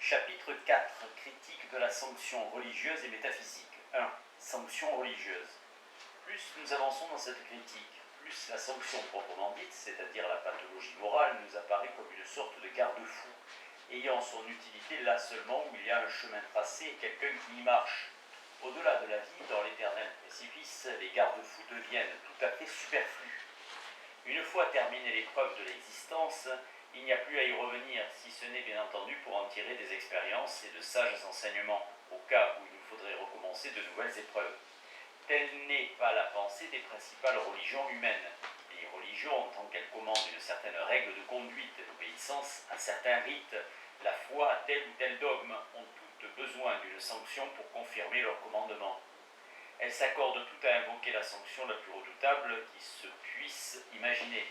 Chapitre 4. Critique de la sanction religieuse et métaphysique. 1. Sanction religieuse. Plus nous avançons dans cette critique, plus la sanction proprement dite, c'est-à-dire la pathologie morale, nous apparaît comme une sorte de garde-fou, ayant son utilité là seulement où il y a un chemin tracé et quelqu'un qui y marche. Au-delà de la vie, dans l'éternel précipice, les garde-fous deviennent tout à fait superflus. Une fois terminée l'épreuve de l'existence, il n'y a plus à y revenir, si ce n'est bien entendu pour en tirer des expériences et de sages enseignements, au cas où il nous faudrait recommencer de nouvelles épreuves. Telle n'est pas la pensée des principales religions humaines. Les religions, en tant qu'elles commandent une certaine règle de conduite et d'obéissance à certains rites, la foi à tel ou tel dogme, ont toutes besoin d'une sanction pour confirmer leur commandement. Elles s'accordent toutes à invoquer la sanction la plus redoutable qui se puisse imaginer.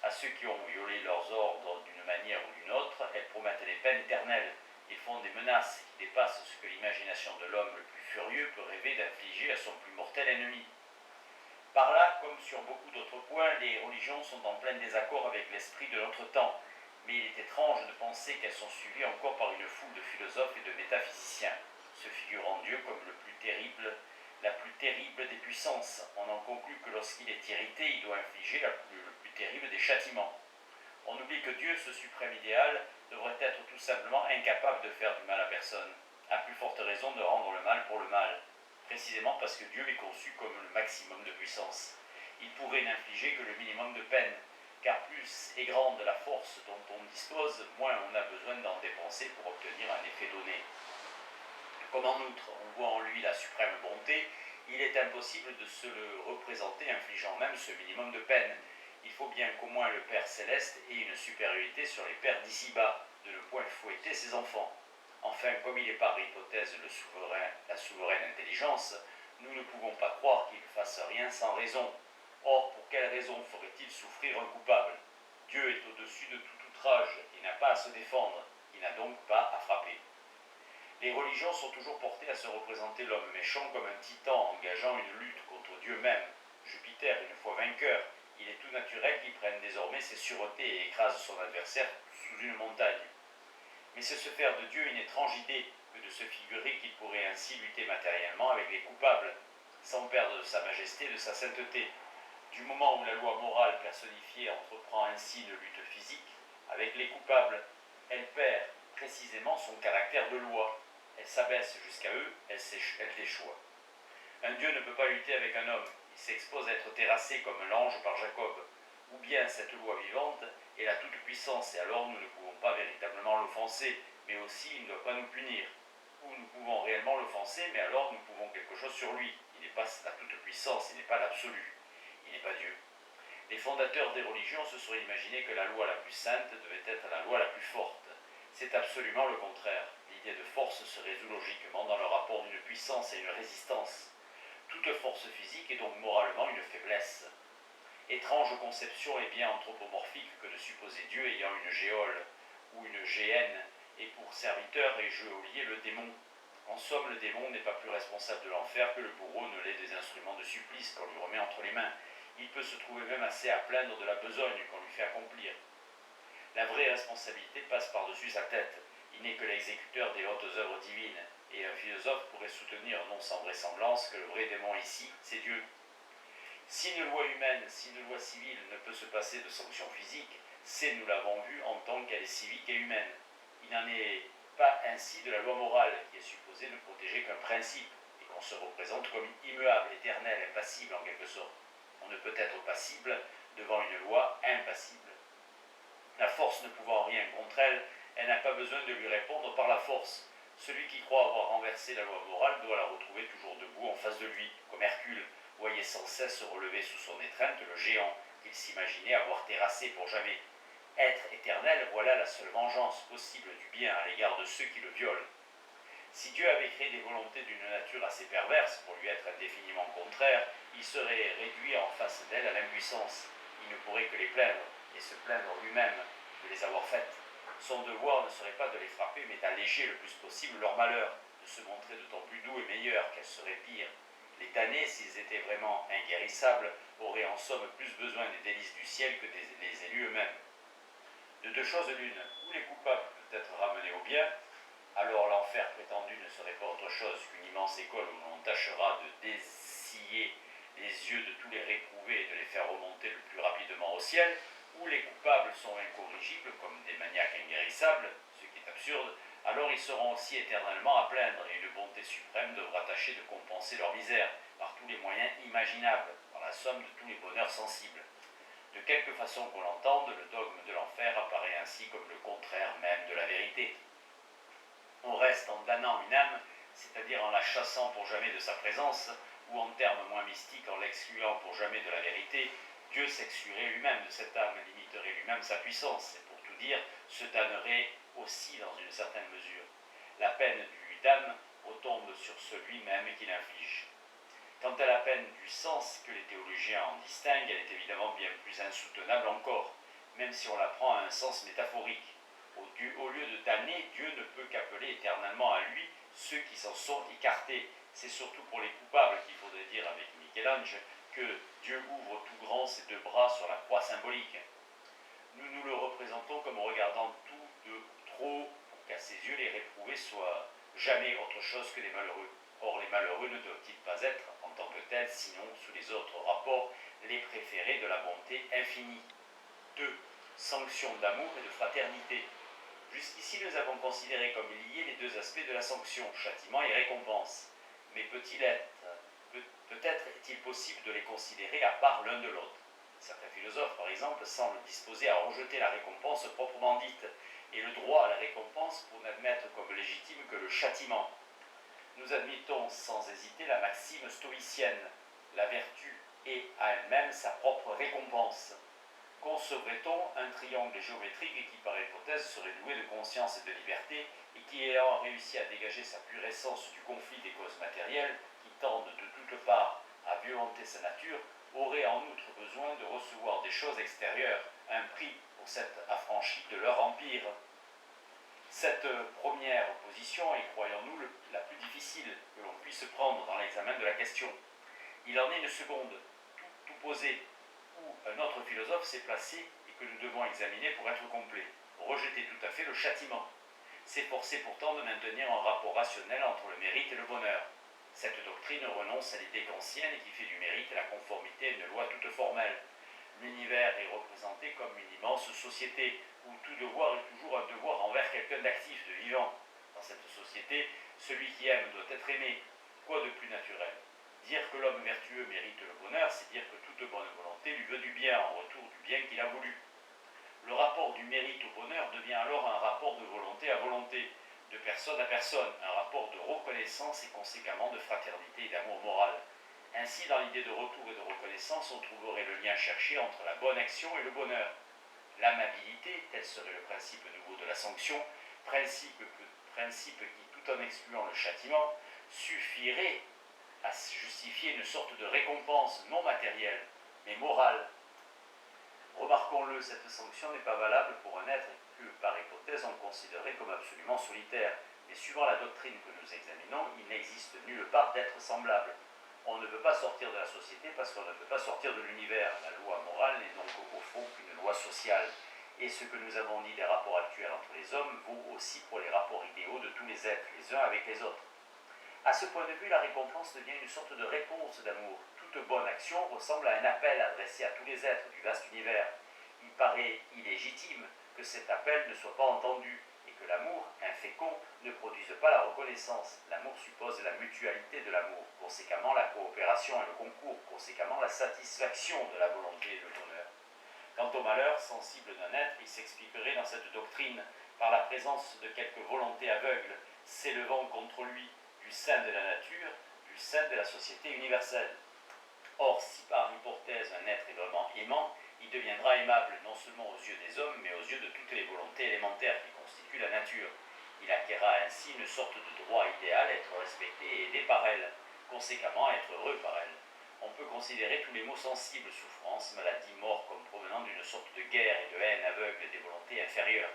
À ceux qui ont violé leurs ordres d'une manière ou d'une autre, elles promettent des peines éternelles et font des menaces qui dépassent ce que l'imagination de l'homme le plus furieux peut rêver d'infliger à son plus mortel ennemi. Par là, comme sur beaucoup d'autres points, les religions sont en plein désaccord avec l'esprit de notre temps, mais il est étrange de penser qu'elles sont suivies encore par une foule de philosophes et de métaphysiciens, se figurant Dieu comme la plus terrible des puissances. On en conclut que lorsqu'il est irrité, il doit infliger le plus terrible des châtiments. On oublie que Dieu, ce suprême idéal, devrait être tout simplement incapable de faire du mal à personne, à plus forte raison de rendre le mal pour le mal, précisément parce que Dieu est conçu comme le maximum de puissance. Il pourrait n'infliger que le minimum de peine, car plus est grande la force dont on dispose, moins on a besoin d'en dépenser pour obtenir un effet donné. Comme en outre, on voit en lui la suprême bonté, il est impossible de se le représenter infligeant même ce minimum de peine. Il faut bien qu'au moins le Père céleste ait une supériorité sur les pères d'ici-bas, de ne point fouetter ses enfants. Enfin, comme il est par hypothèse la souveraine intelligence, nous ne pouvons pas croire qu'il ne fasse rien sans raison. Or, pour quelle raison ferait-il souffrir un coupable? Dieu est au-dessus de tout outrage, il n'a pas à se défendre, il n'a donc pas à frapper. Les religions sont toujours portées à se représenter l'homme méchant comme un titan engageant une lutte contre Dieu même. Jupiter, une fois vainqueur, il est tout naturel qu'il prenne désormais ses sûretés et écrase son adversaire sous une montagne. Mais c'est se faire de Dieu une étrange idée que de se figurer qu'il pourrait ainsi lutter matériellement avec les coupables, sans perdre de sa majesté et de sa sainteté. Du moment où la loi morale personnifiée entreprend ainsi une lutte physique avec les coupables, elle perd précisément son caractère de loi. Elle s'abaisse jusqu'à eux, elle déchoit. Un Dieu ne peut pas lutter avec un homme, il s'expose à être terrassé comme l'ange par Jacob. Ou bien cette loi vivante est la toute-puissance, et alors nous ne pouvons pas véritablement l'offenser, mais aussi il ne doit pas nous punir. Ou nous pouvons réellement l'offenser, mais alors nous pouvons quelque chose sur lui. Il n'est pas la toute-puissance, il n'est pas l'absolu, il n'est pas Dieu. Les fondateurs des religions se sont imaginés que la loi la plus sainte devait être la loi la plus forte. C'est absolument le contraire. L'idée de force se résout logiquement dans le rapport d'une puissance et une résistance. Toute force physique est donc moralement une faiblesse. Étrange conception et bien anthropomorphique que de supposer Dieu ayant une géole ou une géhenne, et pour serviteur et geôlier le démon. En somme, le démon n'est pas plus responsable de l'enfer que le bourreau ne l'est des instruments de supplice qu'on lui remet entre les mains. Il peut se trouver même assez à plaindre de la besogne qu'on lui fait accomplir. La vraie responsabilité passe par-dessus sa tête. Il n'est que l'exécuteur des hautes œuvres divines, et un philosophe pourrait soutenir, non sans vraisemblance, que le vrai démon ici, c'est Dieu. Si une loi humaine, si une loi civile ne peut se passer de sanctions physiques, c'est, nous l'avons vu, en tant qu'elle est civique et humaine. Il n'en est pas ainsi de la loi morale, qui est supposée ne protéger qu'un principe, et qu'on se représente comme immuable, éternel, impassible en quelque sorte. On ne peut être passible devant une loi impassible. La force ne pouvant rien contre elle, elle n'a pas besoin de lui répondre par la force. Celui qui croit avoir renversé la loi morale doit la retrouver toujours debout en face de lui, comme Hercule voyait sans cesse se relever sous son étreinte le géant qu'il s'imaginait avoir terrassé pour jamais. Être éternel, voilà la seule vengeance possible du bien à l'égard de ceux qui le violent. Si Dieu avait créé des volontés d'une nature assez perverse pour lui être indéfiniment contraire, il serait réduit en face d'elle à l'impuissance. Il ne pourrait que les plaindre, et se plaindre lui-même de les avoir faites. Son devoir ne serait pas de les frapper, mais d'alléger le plus possible leur malheur, de se montrer d'autant plus doux et meilleur qu'elles seraient pires. Les damnés, s'ils étaient vraiment inguérissables, auraient en somme plus besoin des délices du ciel que des élus eux-mêmes. De deux choses l'une, ou les coupables peuvent être ramenés au bien, Alors l'enfer prétendu ne serait pas autre chose qu'une immense école où l'on tâchera de dessiller les yeux de tous les réprouvés et de les faire remonter le plus rapidement au ciel, où les coupables sont incorrigibles comme des maniaques inguérissables, ce qui est absurde, alors ils seront aussi éternellement à plaindre et une bonté suprême devra tâcher de compenser leur misère par tous les moyens imaginables, par la somme de tous les bonheurs sensibles. De quelque façon qu'on l'entende, le dogme de l'enfer apparaît ainsi comme le contraire même de la vérité. On reste en damnant une âme, c'est-à-dire en la chassant pour jamais de sa présence, ou en termes moins mystiques, en l'excluant pour jamais de la vérité, Dieu s'excluerait lui-même de cette âme, limiterait lui-même sa puissance, et pour tout dire, se damnerait aussi dans une certaine mesure. La peine du dam retombe sur celui-même qui l'inflige. Quant à la peine du sens que les théologiens en distinguent, elle est évidemment bien plus insoutenable encore, même si on la prend à un sens métaphorique. Au lieu de damner, Dieu ne peut qu'appeler éternellement à lui ceux qui s'en sont écartés. C'est surtout pour les coupables qu'il faudrait dire avec Michel-Ange que Dieu ouvre tout grand ses deux bras sur la croix symbolique. Nous nous le représentons comme regardant tout de trop pour qu'à ses yeux les réprouvés soient jamais autre chose que des malheureux. Or les malheureux ne doivent-ils pas être, en tant que tels, sinon sous les autres rapports, les préférés de la bonté infinie. 2. Sanction d'amour et de fraternité. Jusqu'ici, nous avons considéré comme liés les deux aspects de la sanction, châtiment et récompense. Mais peut-être est-il possible de les considérer à part l'un de l'autre. Certains philosophes, par exemple, semblent disposés à rejeter la récompense proprement dite, et le droit à la récompense pour n'admettre comme légitime que le châtiment. Nous admettons sans hésiter la maxime stoïcienne. La vertu est à elle-même sa propre récompense. Concevrait-on un triangle géométrique qui, par hypothèse, serait doué de conscience et de liberté, et qui, ayant réussi à dégager sa pure essence du conflit des causes matérielles, qui tendent de toutes parts à violenter sa nature, aurait en outre besoin de recevoir des choses extérieures, un prix pour s'être affranchi de leur empire. Cette première position est, croyons-nous, la plus difficile que l'on puisse prendre dans l'examen de la question. Il en est une seconde, tout posé, où un autre philosophe s'est placé et que nous devons examiner pour être complet. Rejeter tout à fait le châtiment. S'efforcer pourtant de maintenir un rapport rationnel entre le mérite et le bonheur. Cette doctrine renonce à l'idée kantienne qui fait du mérite la conformité à une loi toute formelle. L'univers est représenté comme une immense société où tout devoir est toujours un devoir envers quelqu'un d'actif, de vivant. Dans cette société, celui qui aime doit être aimé. Quoi de plus naturel ? Dire que l'homme vertueux mérite le bonheur, c'est dire que toute bonne volonté lui veut du bien en retour du bien qu'il a voulu. Le rapport du mérite au bonheur devient alors un rapport de volonté à volonté, de personne à personne, un rapport de reconnaissance et conséquemment de fraternité et d'amour moral. Ainsi, dans l'idée de retour et de reconnaissance, on trouverait le lien cherché entre la bonne action et le bonheur. L'amabilité, tel serait le principe nouveau de la sanction, principe qui, tout en excluant le châtiment, suffirait à justifier une sorte de récompense non matérielle, mais morale. Remarquons-le, cette sanction n'est pas valable pour un être que, par hypothèse, on considérerait comme absolument solitaire. Mais suivant la doctrine que nous examinons, il n'existe nulle part d'être semblable. On ne peut pas sortir de la société parce qu'on ne peut pas sortir de l'univers. La loi morale n'est donc au fond qu'une loi sociale. Et ce que nous avons dit des rapports actuels entre les hommes vaut aussi pour les rapports idéaux de tous les êtres, les uns avec les autres. À ce point de vue, la récompense devient une sorte de réponse d'amour. Toute bonne action ressemble à un appel adressé à tous les êtres du vaste univers. Il paraît illégitime que cet appel ne soit pas entendu et que l'amour, infécond, ne produise pas la reconnaissance. L'amour suppose la mutualité de l'amour, conséquemment la coopération et le concours, conséquemment la satisfaction de la volonté et le bonheur. Quant au malheur sensible d'un être, il s'expliquerait dans cette doctrine par la présence de quelque volonté aveugle s'élevant contre lui du sein de la nature, du sein de la société universelle. Or, si par hypothèse un être est vraiment aimant, il deviendra aimable non seulement aux yeux des hommes, mais aux yeux de toutes les volontés élémentaires qui constituent la nature. Il acquérera ainsi une sorte de droit idéal à être respecté et aidé par elle, conséquemment à être heureux par elle. On peut considérer tous les maux sensibles, souffrances, maladies, morts, comme provenant d'une sorte de guerre et de haine aveugle des volontés inférieures.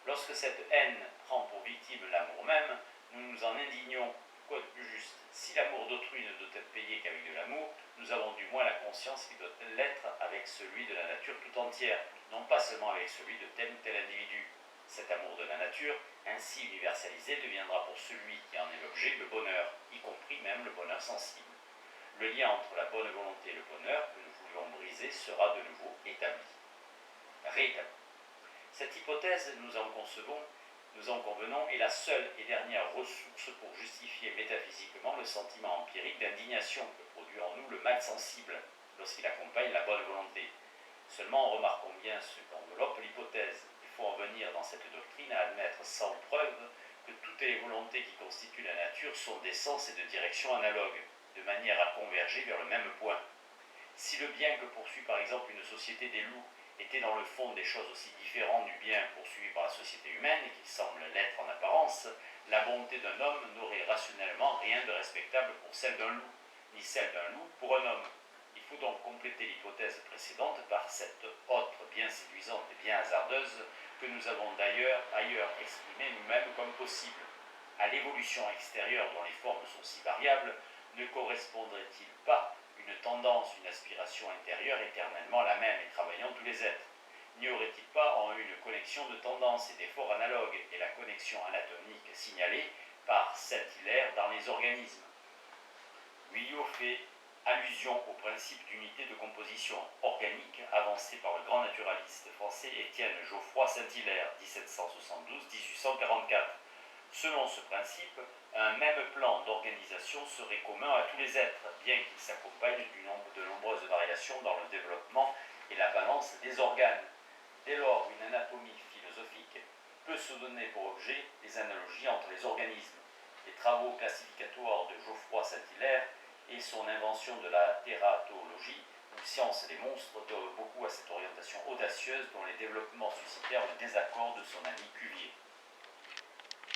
Lorsque cette haine prend pour victime l'amour même, nous nous en indignons. Quoi de plus juste ? Si l'amour d'autrui ne doit être payé qu'avec de l'amour, nous avons du moins la conscience qu'il doit l'être avec celui de la nature tout entière, non pas seulement avec celui de tel ou tel individu. Cet amour de la nature, ainsi universalisé, deviendra pour celui qui en est l'objet le bonheur, y compris même le bonheur sensible. Le lien entre la bonne volonté et le bonheur que nous voulions briser sera de nouveau réétabli. Cette hypothèse, nous en convenons, est la seule et dernière ressource pour justifier métaphysiquement le sentiment empirique d'indignation que produit en nous le mal sensible lorsqu'il accompagne la bonne volonté. Seulement, remarquons bien ce qu'enveloppe l'hypothèse. Il faut en venir dans cette doctrine à admettre sans preuve que toutes les volontés qui constituent la nature sont d'essence et de direction analogues, de manière à converger vers le même point. Si le bien que poursuit par exemple une société des loups était dans le fond des choses aussi différentes du bien poursuivi par la société humaine et qu'il semble l'être en apparence, la bonté d'un homme n'aurait rationnellement rien de respectable pour celle d'un loup, ni celle d'un loup pour un homme. Il faut donc compléter l'hypothèse précédente par cette autre bien séduisante et bien hasardeuse que nous avons d'ailleurs exprimée nous-mêmes comme possible. À l'évolution extérieure dont les formes sont si variables, ne correspondrait-il pas une tendance, une aspiration intérieure éternellement la même et travaillant tous les êtres? N'y aurait-il pas en eux une connexion de tendances et d'efforts analogues et la connexion anatomique signalée par Saint-Hilaire dans les organismes? Guyot fait allusion au principe d'unité de composition organique avancé par le grand naturaliste français Étienne Geoffroy Saint-Hilaire, 1772-1844. Selon ce principe, un même plan d'organisation serait commun à tous les êtres, bien qu'il s'accompagne de nombreuses variations dans le développement et la balance des organes. Dès lors, une anatomie philosophique peut se donner pour objet les analogies entre les organismes. Les travaux classificatoires de Geoffroy Saint-Hilaire et son invention de la tératologie, ou science des monstres, doivent beaucoup à cette orientation audacieuse dont les développements suscitèrent le désaccord de son ami Cuvier.